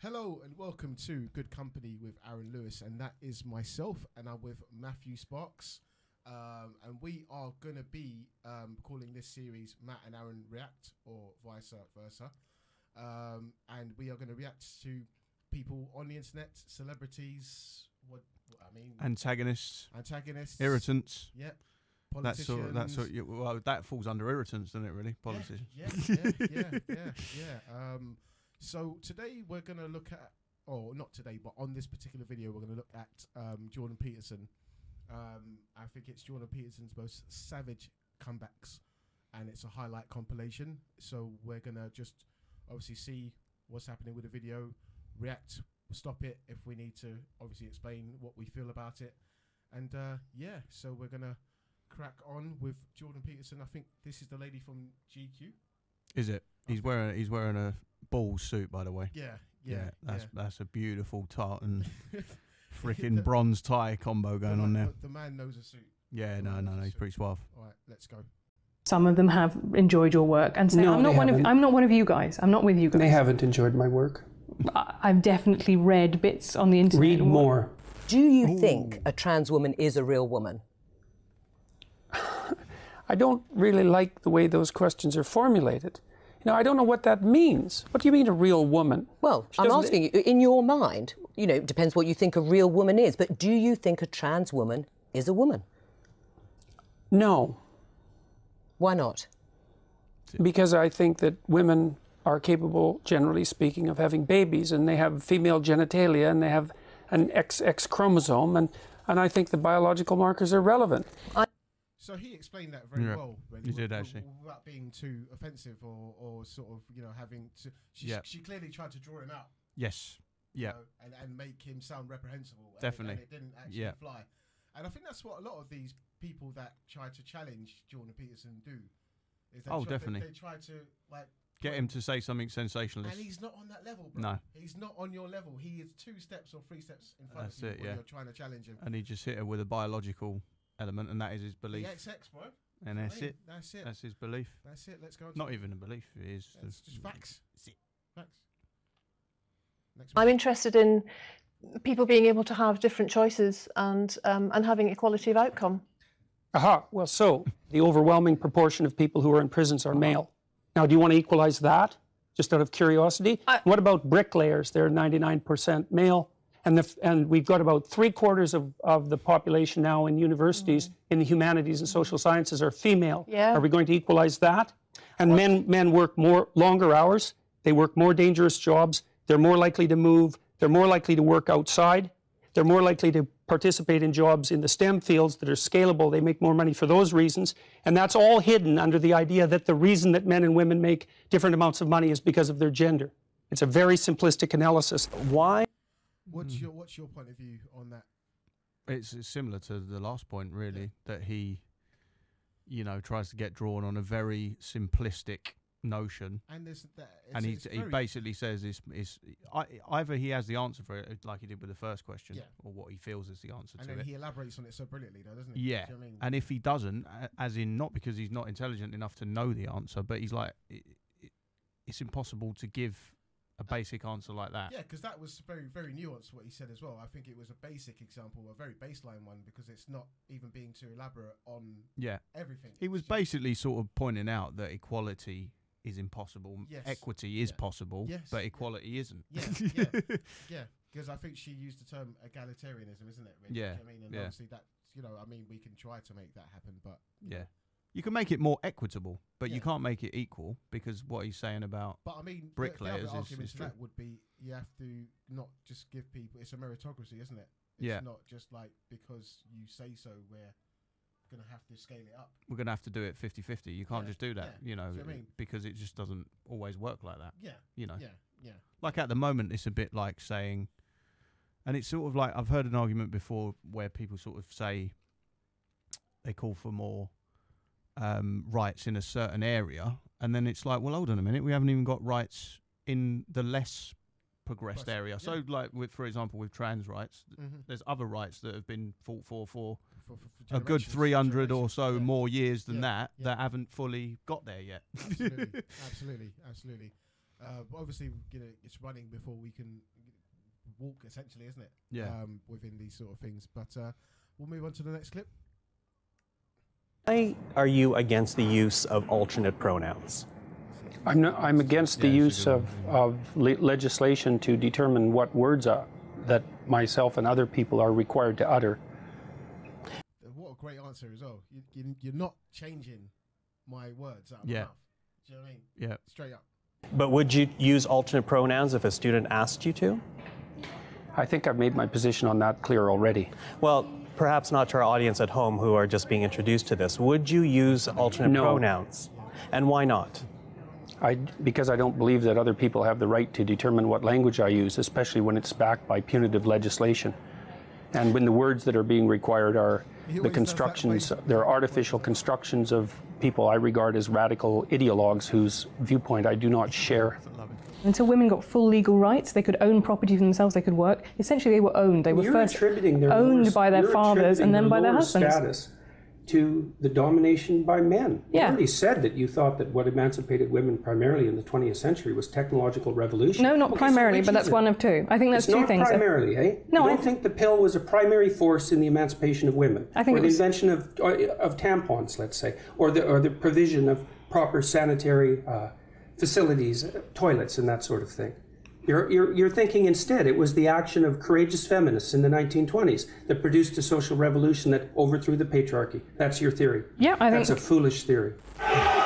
Hello and welcome to Good Company with Aaron Lewis, and that is myself, and I'm with Matthew Sparks, and we are going to be calling this series Matt and Aaron React, or vice versa, and we are going to react to people on the internet, celebrities, antagonists, irritants, yep. Politicians. That falls under irritants, doesn't it? Really, politicians. Yeah. So today we're going to look at, or not today, but on this particular video, we're going to look at Jordan Peterson. I think it's Jordan Peterson's most savage comebacks, and it's a highlight compilation. So we're going to just obviously see what's happening with the video, react, stop it if we need to, obviously explain what we feel about it. And so we're going to crack on with Jordan Peterson. I think this is the lady from GQ. Is it? He's wearing a ball suit, by the way. Yeah. That's a beautiful tartan, freaking bronze tie combo going on there. The man knows a suit. Yeah, no, he's pretty suave. All right, let's go. Some of them have enjoyed your work and say, No, I'm not one of you guys. I'm not with you guys. They haven't enjoyed my work. I've definitely read bits on the internet. Read more. Do you think a trans woman is a real woman? I don't really like the way those questions are formulated. I don't know what that means. What do you mean a real woman? Well, I'm asking you, in your mind, it depends what you think a real woman is, but do you think a trans woman is a woman? No. Why not? Because I think that women are capable, generally speaking, of having babies, and they have female genitalia, and they have an XX chromosome, and I think the biological markers are relevant. So he explained that very well. Really, he did actually, without being too offensive or sort of having to. She clearly tried to draw him out. Yes. Yeah. And make him sound reprehensible. Definitely. And it didn't actually fly. And I think that's what a lot of these people that try to challenge Jordan Peterson do. Is definitely. They try to get him to say something sensationalist. And he's not on that level, bro. No. He's not on your level. He is 2 steps or 3 steps in front of you when you're trying to challenge him. And he just hit her with a biological element, and that is his belief. The XX, bro. And that's it. That's his belief. That's it. Let's go. Not even a belief. It is. It's just facts. Facts. I'm interested in people being able to have different choices and having equality of outcome. Aha. Well, so the overwhelming proportion of people who are in prisons are male. Now, do you want to equalize that, just out of curiosity? What about bricklayers? They're 99% male. And we've got about 3/4 of the population now in universities in the humanities and social sciences are female. Yeah. Are we going to equalize that? And men work longer hours. They work more dangerous jobs. They're more likely to move. They're more likely to work outside. They're more likely to participate in jobs in the STEM fields that are scalable. They make more money for those reasons. And that's all hidden under the idea that the reason that men and women make different amounts of money is because of their gender. It's a very simplistic analysis. Why? What's your point of view on that? It's similar to the last point, really, that he, tries to get drawn on a very simplistic notion. And he basically says either he has the answer for it, like he did with the first question, or what he feels is the answer to it. And then he elaborates on it so brilliantly, though, doesn't he? Yeah. Do you know what I mean? And if he doesn't, as in not because he's not intelligent enough to know the answer, but he's like, it's impossible to give a basic answer like that. Yeah, because that was very, very nuanced what he said as well. I think it was a basic example, a very baseline one, because it's not even being too elaborate on everything. He was basically sort of pointing out that equality is impossible. Yes. Equity is possible, but equality isn't. Yeah. Because I think she used the term egalitarianism, isn't it? Really? Yeah. Do you know what I mean? And obviously that, we can try to make that happen, but you can make it more equitable, but you can't make it equal, because what he's saying about bricklayers the other argument is to true. that would be you have to not just give people. It's a meritocracy, isn't it? It's not just like because you say so. We're going to have to scale it up. We're going to have to do it 50-50. You can't just do that, Do you know what I mean? because it just doesn't always work like that. Yeah. Yeah. Like at the moment, it's a bit like saying, and it's sort of like, I've heard an argument before where people sort of say they call for more rights in a certain area, and then it's like, well, hold on a minute, we haven't even got rights in the less progressed area. Yeah. So, like, for example, with trans rights, there's other rights that have been fought for a good 300 or so more years than that haven't fully got there yet. Absolutely. Obviously, it's running before we can walk, essentially, isn't it? Yeah. Within these sort of things. But we'll move on to the next clip. Why are you against the use of alternate pronouns? I'm against the use of legislation to determine what words that myself and other people are required to utter. What a great answer as well. You're not changing my words out of my Yeah. mouth. Do you know what I mean? Yeah. Straight up. But would you use alternate pronouns if a student asked you to? I think I've made my position on that clear already. Well, perhaps not to our audience at home who are just being introduced to this. Would you use alternate No. pronouns? And why not? Because I don't believe that other people have the right to determine what language I use, especially when it's backed by punitive legislation. And when the words that are being required are the constructions, they're artificial constructions of people I regard as radical ideologues whose viewpoint I do not share. Until women got full legal rights, they could own property for themselves, they could work. Essentially, they were owned. They were first owned by their fathers and then by their husbands. Status to the domination by men. Yeah. You already said that you thought that what emancipated women primarily in the 20th century was technological revolution. No, not primarily, but that's one of two. I think that's two things. It's not primarily, eh? No, you don't think the pill was a primary force in the emancipation of women? I think or the invention of tampons, let's say, or the provision of proper sanitary facilities, toilets, and that sort of thing. You're thinking instead it was the action of courageous feminists in the 1920s that produced a social revolution that overthrew the patriarchy. That's your theory. Yeah, I think that's a foolish theory. I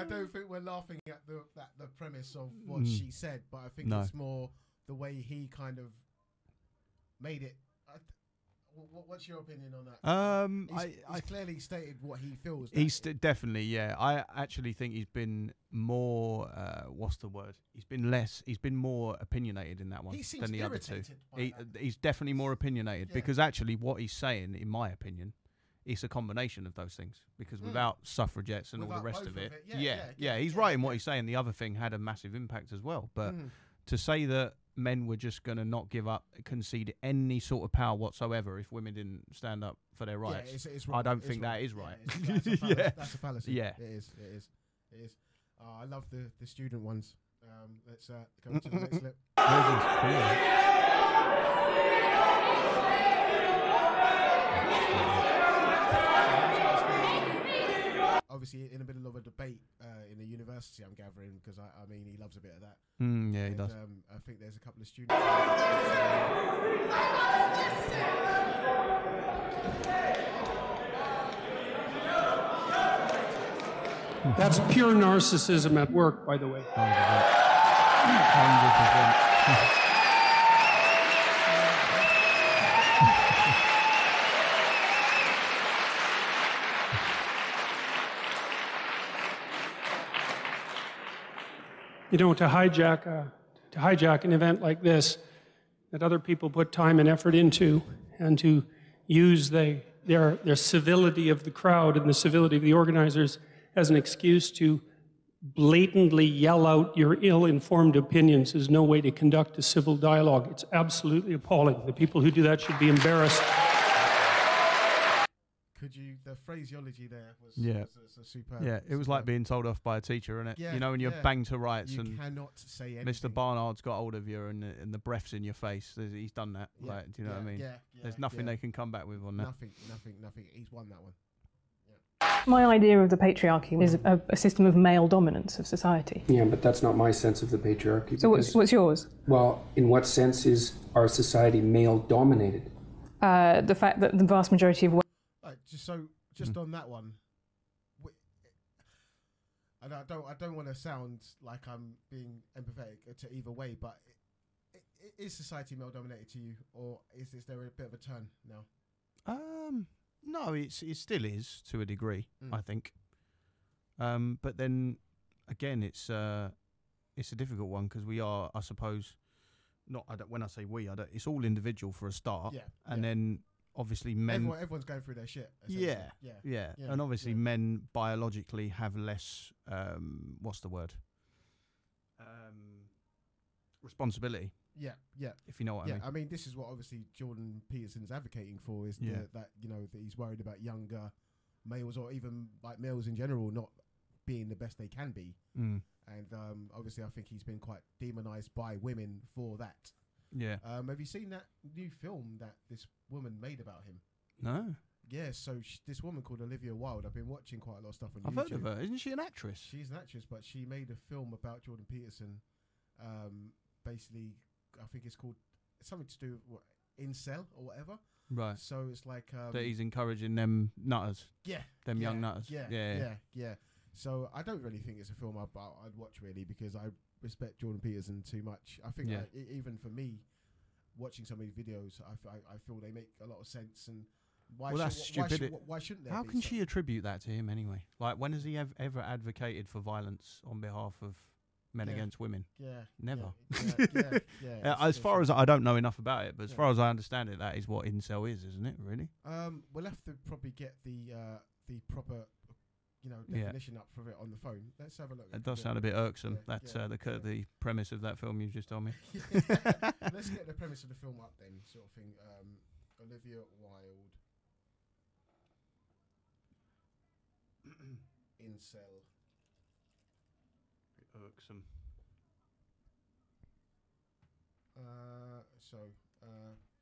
don't think we're laughing at the premise of what she said, but I think it's more the way he kind of made it. What's your opinion on that? He's clearly stated what he feels. He's definitely, yeah. I actually think he's been more. What's the word? He's been more opinionated in that one than the other two. He's definitely more opinionated because actually, what he's saying, in my opinion, it's a combination of those things. Because without suffragettes and all the rest of it, he's right in what he's saying. The other thing had a massive impact as well. But to say that men were just going to not give up, concede any sort of power whatsoever if women didn't stand up for their rights. It's I don't think that is right. That's a fallacy. Yeah. It is. I love the student ones. Let's go to the next clip. Obviously, in the middle of a debate in a university, I'm gathering, because I mean, he loves a bit of that. Yeah, he does. I think there's a couple of students. That's pure narcissism at work, by the way. 100%. You know, to hijack an event like this that other people put time and effort into, and to use their civility of the crowd and the civility of the organizers as an excuse to blatantly yell out your ill-informed opinions is no way to conduct a civil dialogue. It's absolutely appalling. The people who do that should be embarrassed. The phraseology there was superb. Yeah, it was like being told off by a teacher, isn't it? Yeah, you know, when you're banged to rights you and cannot say anything. Mr. Barnard's got hold of you and the breath's in your face. He's done that. Yeah, Like, do you know what I mean? Yeah, There's nothing they can come back with on that. Nothing. He's won that one. My idea of the patriarchy is a system of male dominance of society. Yeah, but that's not my sense of the patriarchy. So what's yours? Well, in what sense is our society male-dominated? The fact that the vast majority of Just on that one, and I don't want to sound like I'm being empathetic to either way, but is society male dominated to you, or is there a bit of a turn now? No, it still is to a degree, I think. But then again, it's a difficult one because we are, I suppose, when I say we, it's all individual for a start, and then. Obviously, men. Everyone's going through their shit. Yeah. And obviously, men biologically have less. What's the word? Responsibility. Yeah. If you know what I mean. I mean, this is what obviously Jordan Peterson's advocating for is that that he's worried about younger males or even like males in general not being the best they can be. Mm. And obviously, I think he's been quite demonized by women for that. Yeah. Have you seen that new film that this woman made about him? No. Yeah, so this woman called Olivia Wilde. I've been watching quite a lot of stuff on I've YouTube. heard of her. Isn't she an actress? She's an actress, but she made a film about Jordan Peterson. Basically, I think it's called something to do with what, incel or whatever. Right. So it's like that he's encouraging them nutters. Yeah. Them young nutters. Yeah. So I don't really think it's a film I'd watch really, because I respect Jordan Peterson too much. I think like, even for me, watching some of these videos, I feel they make a lot of sense. And why shouldn't they? How can she attribute that to him anyway? Like, when has he ever advocated for violence on behalf of men against women? Yeah. Never. Yeah. As far as I don't know enough about it, but as far as I understand it, that is what incel is, isn't it? Really? We'll have to probably get the proper, definition up for it on the phone. Let's have a look. It does sound a bit irksome. That's the premise of that film you've just told me. Let's get the premise of the film up then, sort of thing. Olivia Wilde. Incel. Irksome.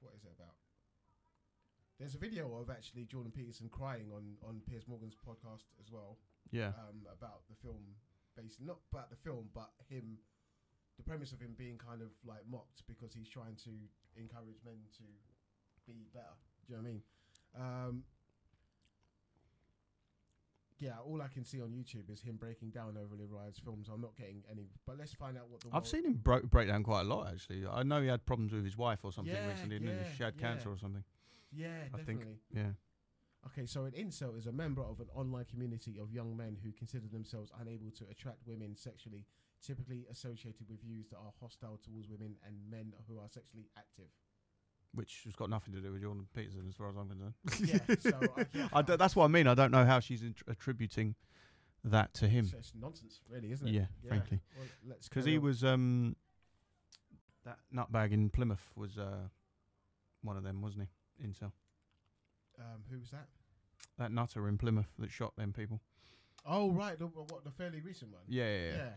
What is it about? There's a video of actually Jordan Peterson crying on Piers Morgan's podcast as well. Yeah. About the film, not about the film, but him. The premise of him being kind of like mocked because he's trying to encourage men to be better. Do you know what I mean? Yeah, all I can see on YouTube is him breaking down over Olivia Wilde's films. I'm not getting any, but let's find out what the. I've seen him break down quite a lot actually. I know he had problems with his wife or something recently, didn't he? She had cancer or something. Yeah, I definitely. think. Yeah. Okay, so an incel is a member of an online community of young men who consider themselves unable to attract women sexually, typically associated with views that are hostile towards women and men who are sexually active. Which has got nothing to do with Jordan Peterson, as far as I'm concerned. Yeah, so that's what I mean. I don't know how she's attributing that to him. It's nonsense, really, isn't it? Yeah, frankly. Because he was that nutbag in Plymouth was one of them, wasn't he? Incel. Who was that? That nutter in Plymouth that shot them people. Oh right, the fairly recent one. Yeah.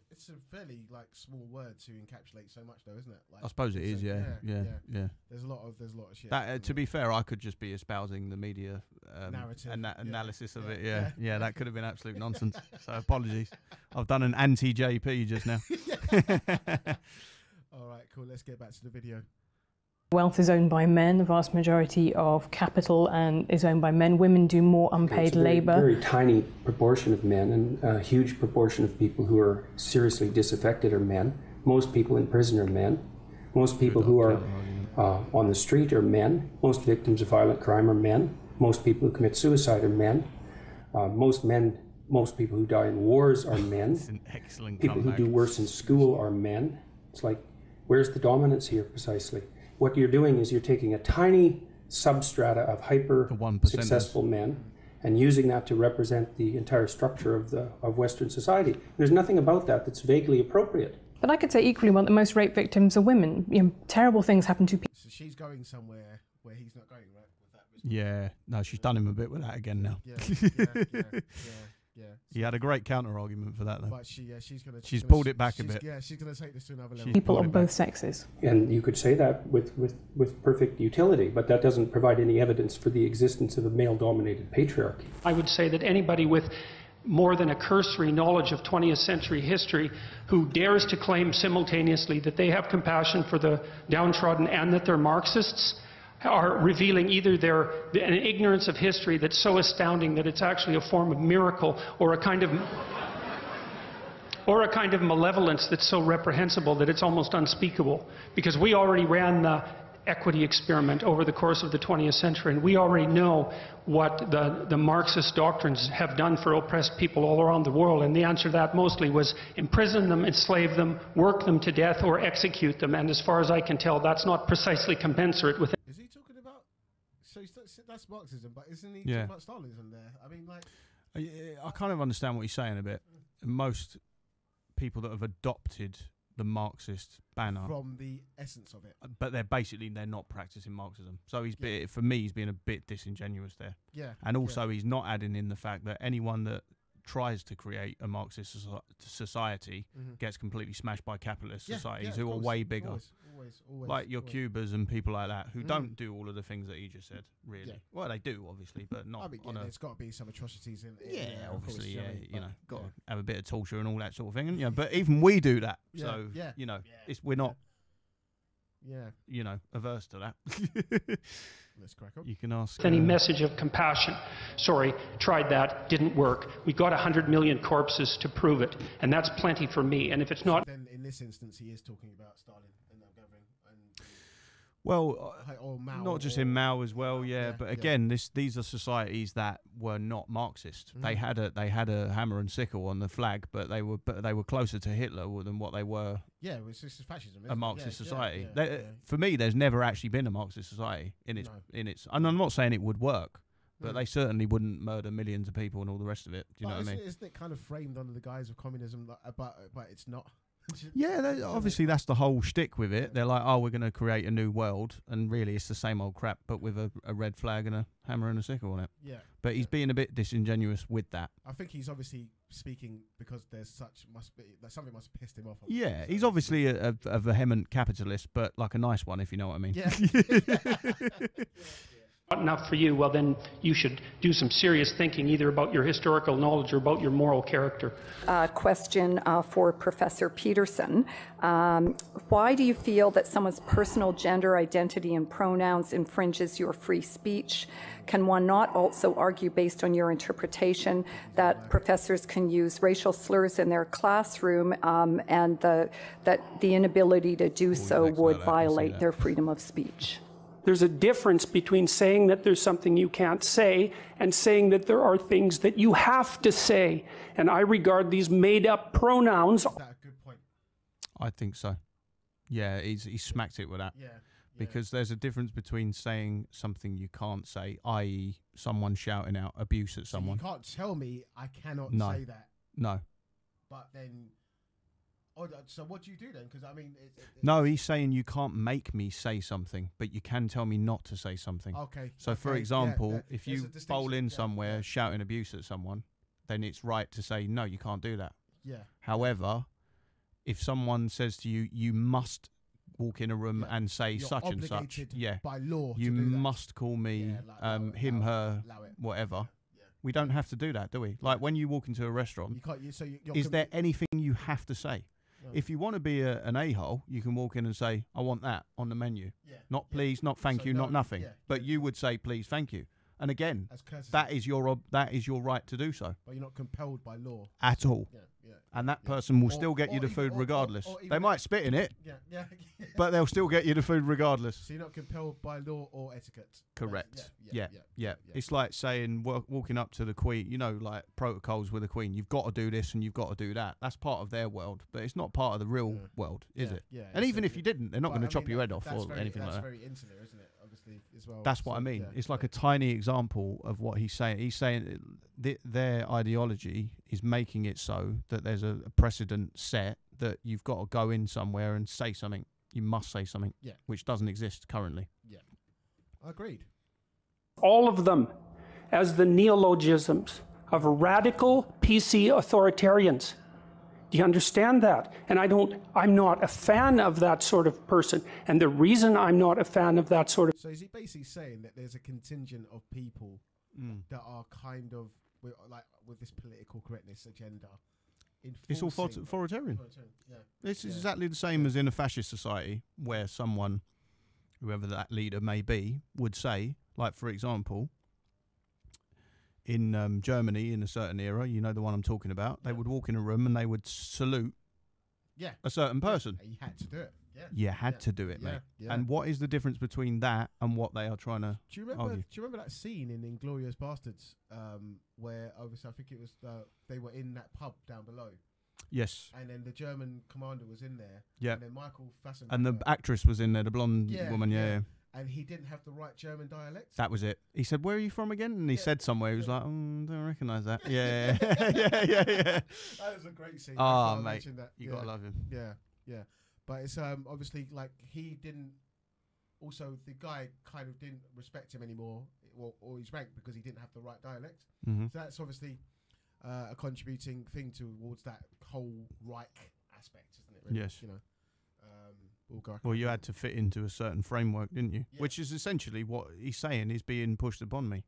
It's a fairly like small word to encapsulate so much, though, isn't it? Like, I suppose it is. Yeah. There's a lot of shit. That to be fair, I could just be espousing the media narrative and that analysis of it. Yeah, that could have been absolute nonsense. So apologies. I've done an anti-JP just now. All right, cool. Let's get back to the video. Wealth is owned by men. The vast majority of capital is owned by men. Women do more unpaid labour. Very tiny proportion of men, and a huge proportion of people who are seriously disaffected are men. Most people in prison are men. Most people who are on the street are men. Most victims of violent crime are men. Most people who commit suicide are men. Most people who die in wars are men. That's an excellent people comeback. who do worse in school are men. It's like, where's the dominance here precisely? What you're doing is you're taking a tiny substrata of hyper-successful men and using that to represent the entire structure of Western society. There's nothing about that that's vaguely appropriate. But I could say equally well that most rape victims are women. Terrible things happen to people. So she's going somewhere where he's not going, right? With that Yeah, no, she's done him a bit with that again now. Yeah. He had a great counter argument for that, though. But she's pulled it back a bit. Yeah, she's going to take this to another level. People of both sexes. And you could say that with perfect utility, but that doesn't provide any evidence for the existence of a male-dominated patriarchy. I would say that anybody with more than a cursory knowledge of 20th century history who dares to claim simultaneously that they have compassion for the downtrodden and that they're Marxists are revealing either an ignorance of history that's so astounding that it's actually a form of miracle, or a kind of malevolence that's so reprehensible that it's almost unspeakable. Because we already ran the equity experiment over the course of the 20th century, and we already know what the Marxist doctrines have done for oppressed people all around the world, and the answer to that mostly was imprison them, enslave them, work them to death, or execute them. And as far as I can tell, that's not precisely commensurate with. Is he talking about? So that's Marxism, but isn't he talking about Stalinism there? I mean, like, I kind of understand what he's saying a bit. Most people that have adopted the Marxist banner from the essence of it. But they're not practicing Marxism. So for me, he's being a bit disingenuous there. Yeah. And also, he's not adding in the fact that anyone that tries to create a Marxist society gets completely smashed by capitalist societies who are way bigger. Always, like your Cubas and people like that who don't do all of the things that he just said, really. Yeah. Well, they do, obviously, but not there's got to be some atrocities in obviously, got to have a bit of torture and all that sort of thing. And, but even we do that. So, we're not, averse to that. Let's crack on. You can ask. Any message of compassion. Sorry, tried that, didn't work. We got 100 million corpses to prove it, and that's plenty for me. And if it's not... Then in this instance, he is talking about Stalin and that gathering. Well, or Mao, not just in Mao as well, but again, these are societies that were not Marxist. They had a hammer and sickle on the flag, but they were closer to Hitler than what they were. Yeah, it was just fascism. A Marxist society. For me, there's never actually been a Marxist society in its. And I'm not saying it would work, but they certainly wouldn't murder millions of people and all the rest of it. Do you know what I mean? Isn't it kind of framed under the guise of communism, but it's not? Obviously that's the whole shtick with it. They're like, oh, we're going to create a new world, and really it's the same old crap, but with a red flag and a hammer and a sickle on it. Yeah. But he's being a bit disingenuous with that. I think he's obviously speaking because something must have pissed him off. Yeah, he's obviously a vehement capitalist, but like a nice one, if you know what I mean. Yeah. Not enough for you, well then you should do some serious thinking either about your historical knowledge or about your moral character. Question for Professor Peterson. Why do you feel that someone's personal gender identity and pronouns infringes your free speech? Can one not also argue, based on your interpretation, that professors can use racial slurs in their classroom and that the inability to do so would violate their freedom of speech? There's a difference between saying that there's something you can't say and saying that there are things that you have to say. And I regard these made-up pronouns... Is that a good point? I think so. Yeah, he smacked it with that. Yeah. Because there's a difference between saying something you can't say, i.e. someone shouting out abuse at someone. You can't tell me I cannot say that. No. But then... Oh, so what do you do then? Because I mean, no, he's saying you can't make me say something, but you can tell me not to say something. Okay. So, for example, if you bowl in somewhere shouting abuse at someone, then it's right to say no, you can't do that. Yeah. However, if someone says to you, you must walk in a room and say you're such and such, by law, you must call me him, her, whatever. We don't have to do that, do we? Like when you walk into a restaurant, is there anything you have to say? If you want to be an a-hole, you can walk in and say, I want that on the menu. Not please, not thank you, not nothing. But you would say, please, thank you. And again, that is your right to do so. But you're not compelled by law. At all. And that person will still get you the food regardless. They might spit in it, but they'll still get you the food regardless. So you're not compelled by law or etiquette. Correct. Yeah. It's like saying, walking up to the Queen, like protocols with the Queen. You've got to do this and you've got to do that. That's part of their world, but it's not part of the real world, is it? Yeah. And even if you didn't, they're not going to chop your head off or anything like that. That's very insular, isn't it? Obviously, as well. That's what I mean. It's like a tiny example of what he's saying. He's saying their ideology is making it so that there's a precedent set that you've got to go in somewhere and say something. You must say something, which doesn't exist currently. Yeah, agreed. All of them as the neologisms of radical PC authoritarians. Do you understand that? And I'm not a fan of that sort of person. And the reason I'm not a fan of that sort of... So is he basically saying that there's a contingent of people that are kind of, with this political correctness agenda, it's all authoritarian. It's exactly the same as in a fascist society where someone, whoever that leader may be, would say, like, for example, in Germany in a certain era, the one I'm talking about, they would walk in a room and they would salute a certain person. You had to do it. You had to do it, mate. And what is the difference between that and what they are trying to argue? Do you remember that scene in Inglourious Bastards where, obviously, I think it was they were in that pub down below? Yes. And then the German commander was in there. Yeah. And then Michael Fassbender. And the actress was in there, the blonde woman, yeah. And he didn't have the right German dialect. That was it. He said, "Where are you from again?" And he said somewhere. He was like, "Don't recognise that." Yeah. That was a great scene. Oh, mate, you gotta love him. Yeah. Yeah, but it's obviously like he didn't. Also, the guy kind of didn't respect him anymore, or his rank, because he didn't have the right dialect. Mm-hmm. So that's obviously a contributing thing towards that whole Reich aspect, isn't it? Really? Yes. You know. Well, you had to fit into a certain framework, didn't you? Yeah. Which is essentially what he's saying is being pushed upon me.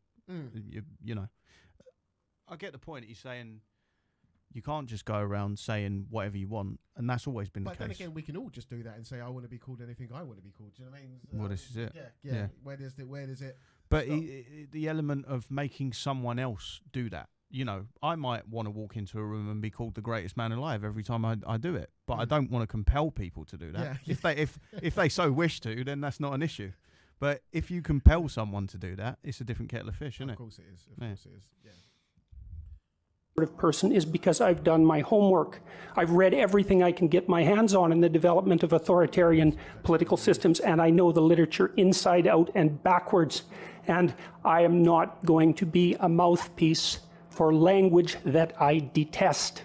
You know, I get the point. He's saying you can't just go around saying whatever you want, and that's always been the case. But then again, we can all just do that and say, I want to be called anything I want to be called. Do you know what I mean? Well, this is it. Yeah. Where does it? But the element of making someone else do that, you know, I might want to walk into a room and be called the greatest man alive every time I do it, but I don't want to compel people to do that. Yeah. If they so wish to, then that's not an issue. But if you compel someone to do that, it's a different kettle of fish, isn't it? Of course it is. Of course it is. Yeah. Person is because I've done my homework. I've read everything I can get my hands on in the development of authoritarian political systems, and I know the literature inside out and backwards. And I am not going to be a mouthpiece for language that I detest.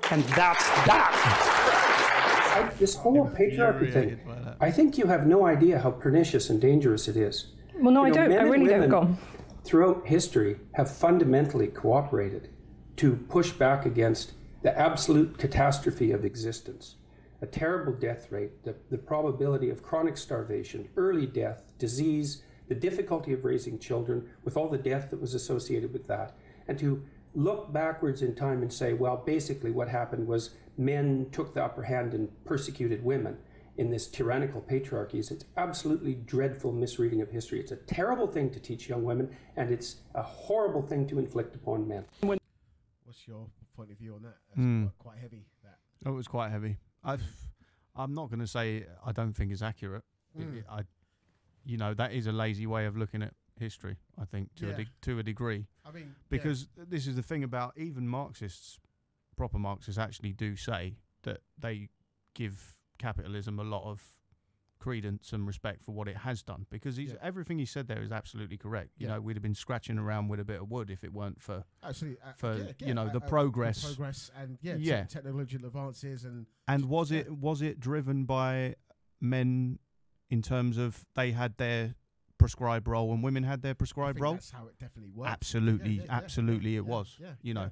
And that's that. This whole patriarchy thing, I think you have no idea how pernicious and dangerous it is. Well, no, I don't. I really don't. Go on. Throughout history have fundamentally cooperated to push back against the absolute catastrophe of existence, a terrible death rate, the probability of chronic starvation, early death, disease, the difficulty of raising children with all the death that was associated with that, and to look backwards in time and say, well, basically what happened was men took the upper hand and persecuted women in this tyrannical patriarchies. It's absolutely dreadful misreading of history. It's a terrible thing to teach young women, and it's a horrible thing to inflict upon men. What's your point of view on that? That's quite heavy. That. Oh, it was quite heavy. I'm not going to say I don't think it's accurate. You know, that is a lazy way of looking at history, I think, to a degree. I mean, because this is the thing about even Marxists, proper Marxists actually do say that they give capitalism a lot of credence and respect for what it has done, because everything he said there is absolutely correct. You know, we'd have been scratching around with a bit of wood if it weren't for you know, the progress and technological advances and was it driven by men in terms of they had their prescribed role and women had their prescribed role? That's how it definitely worked. Absolutely, it was. You know,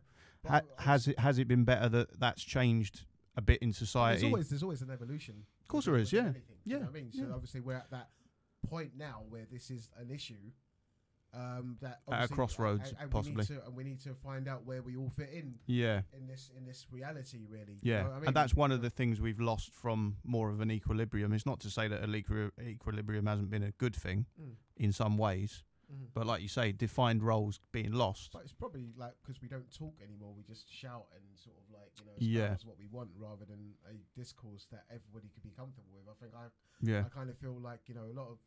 has it been better that that's changed a bit in society? There's always an evolution. Of course there is, yeah. You know what I mean? So obviously we're at that point now where this is an issue that at a crossroads, possibly. We need to find out where we all fit in. Yeah. In this reality, really. Yeah. You know what I mean? And that's one of the things we've lost from more of an equilibrium. It's not to say that equilibrium hasn't been a good thing in some ways. But like you say, defined roles being lost. But it's probably like because we don't talk anymore, we just shout and sort of like, you know, what we want rather than a discourse that everybody could be comfortable with. I think I kind of feel like, you know, a lot of.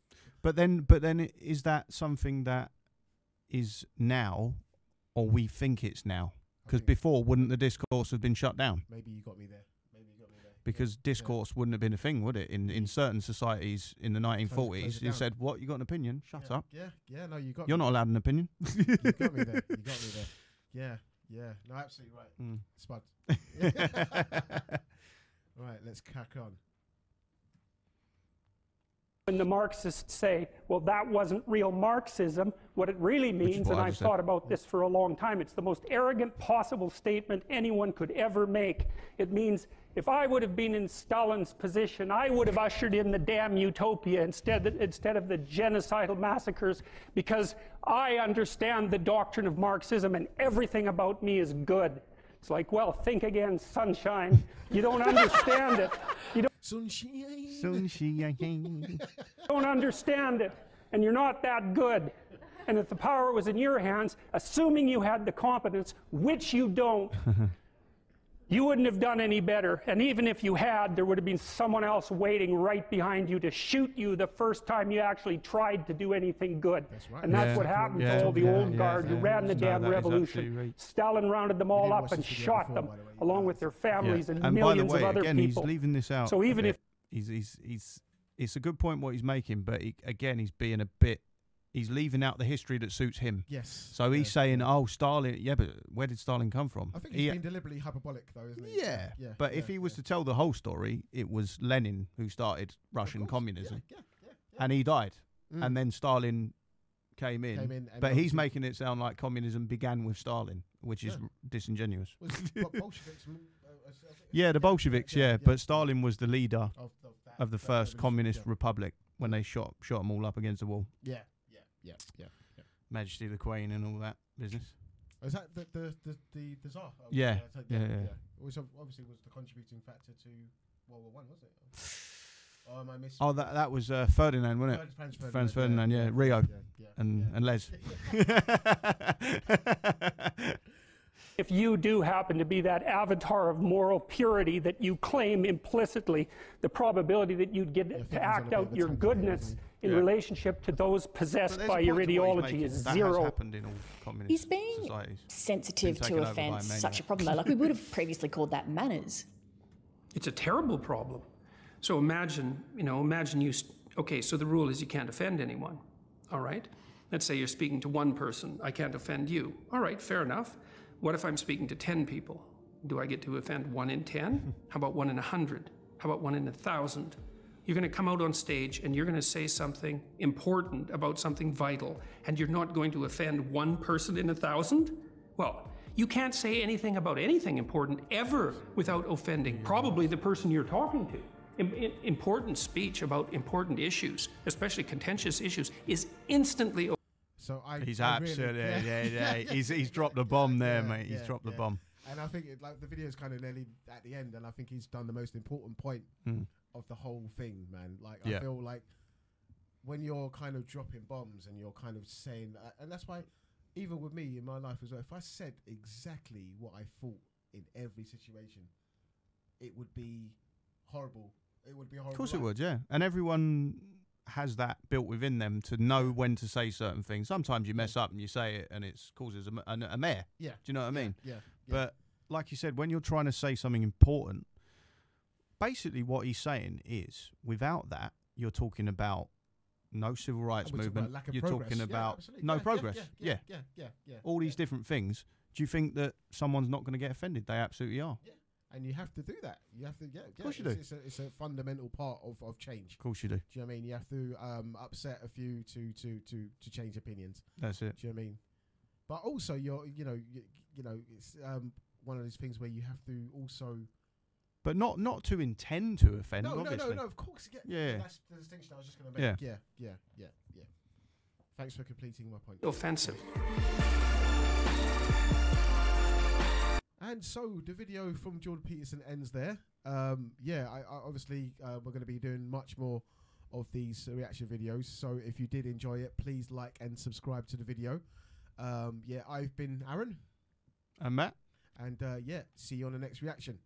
But then is that something that is now, or we think it's now? Because before, wouldn't the discourse have been shut down? Maybe you got me there. Because discourse wouldn't have been a thing, would it? In certain societies in the 1940s, you said, "What? You got an opinion? Shut up." Yeah. No, you got. You're not allowed an opinion. You got me there. Yeah. No, absolutely right. Spud. Right, let's crack on. When the Marxists say, well, that wasn't real Marxism, what it really means, and I've thought about this for a long time, it's the most arrogant possible statement anyone could ever make. It means if I would have been in Stalin's position, I would have ushered in the damn utopia instead of the genocidal massacres, because I understand the doctrine of Marxism and everything about me is good. It's like, well, think again, sunshine. You don't understand it. You don't don't understand it, and you're not that good. And if the power was in your hands, assuming you had the competence, which you don't, you wouldn't have done any better. And even if you had, there would have been someone else waiting right behind you to shoot you the first time you actually tried to do anything good. That's right. And that's what happened to all the old guard who ran the damn revolution. Right. Stalin rounded them all up and shot them, along with their families and millions of other people. He's leaving this out. So even if it's a good point what he's making, but he's being a bit he's leaving out the history that suits him. Yes. So he's saying, "Oh, Stalin." Yeah, but where did Stalin come from? I think he's been deliberately hyperbolic, though, isn't he? Yeah. But if he was to tell the whole story, it was Lenin who started Russian communism, and he died, and then Stalin came in. But he's making it sound like communism began with Stalin, which is disingenuous. Bolsheviks, yeah, the Bolsheviks. Yeah, but Stalin was the leader of the first communist republic when they shot them all up against the wall. Yeah. Majesty the Queen and all that business. Is that the Tsar? Yeah. Which obviously was the contributing factor to World War I, was it? Or am I missing? Oh, that was Ferdinand, wasn't it? Franz Ferdinand, yeah. Rio and Les. If you do happen to be that avatar of moral purity that you claim implicitly, the probability that you'd get to act out your goodness in relationship to those possessed by your ideology is zero. Is being sensitive to offence such a problem, though? Like, we would have previously called that manners. It's a terrible problem. So imagine you, okay, so the rule is you can't offend anyone, all right? Let's say you're speaking to one person, I can't offend you. All right, fair enough. What if I'm speaking to 10 people? Do I get to offend 1 in 10? How about 1 in 100? How about 1 in 1,000? You're going to come out on stage and you're going to say something important about something vital, and you're not going to offend 1 person in 1,000? Well, you can't say anything about anything important ever without offending probably the person you're talking to. Important speech about important issues, especially contentious issues, is instantly. So he's absolutely he's dropped the bomb there, mate. He's dropped the bomb. And I think the video is kind of nearly at the end, and I think he's done the most important point of the whole thing, man. Like I feel like when you're kind of dropping bombs and you're kind of saying, and that's why even with me in my life as well, if I said exactly what I thought in every situation, it would be horrible. It would be horrible. Of course it would, yeah. And everyone has that built within them to know when to say certain things. Sometimes you mess up and you say it and it causes a mare. Yeah. Do you know what I mean? Yeah. But like you said, when you're trying to say something important, basically what he's saying is, without that, you're talking about no civil rights movement. You're talking about no progress. Yeah. All these different things. Do you think that someone's not going to get offended? They absolutely are. Yeah. And you have to do that. You have to, Of course you do. It's a fundamental part of change. Of course you do. Do you know what I mean? You have to upset a few to change opinions. That's it. Do you know what I mean? But also, it's one of those things where you have to also. But not to intend to offend. No, obviously. no. Of course, yeah. That's the distinction I was just going to make. Yeah. Thanks for completing my point. Offensive. And so the video from Jordan Peterson ends there. I obviously we're going to be doing much more of these reaction videos. So if you did enjoy it, please like and subscribe to the video. I've been Aaron. And Matt. And see you on the next reaction.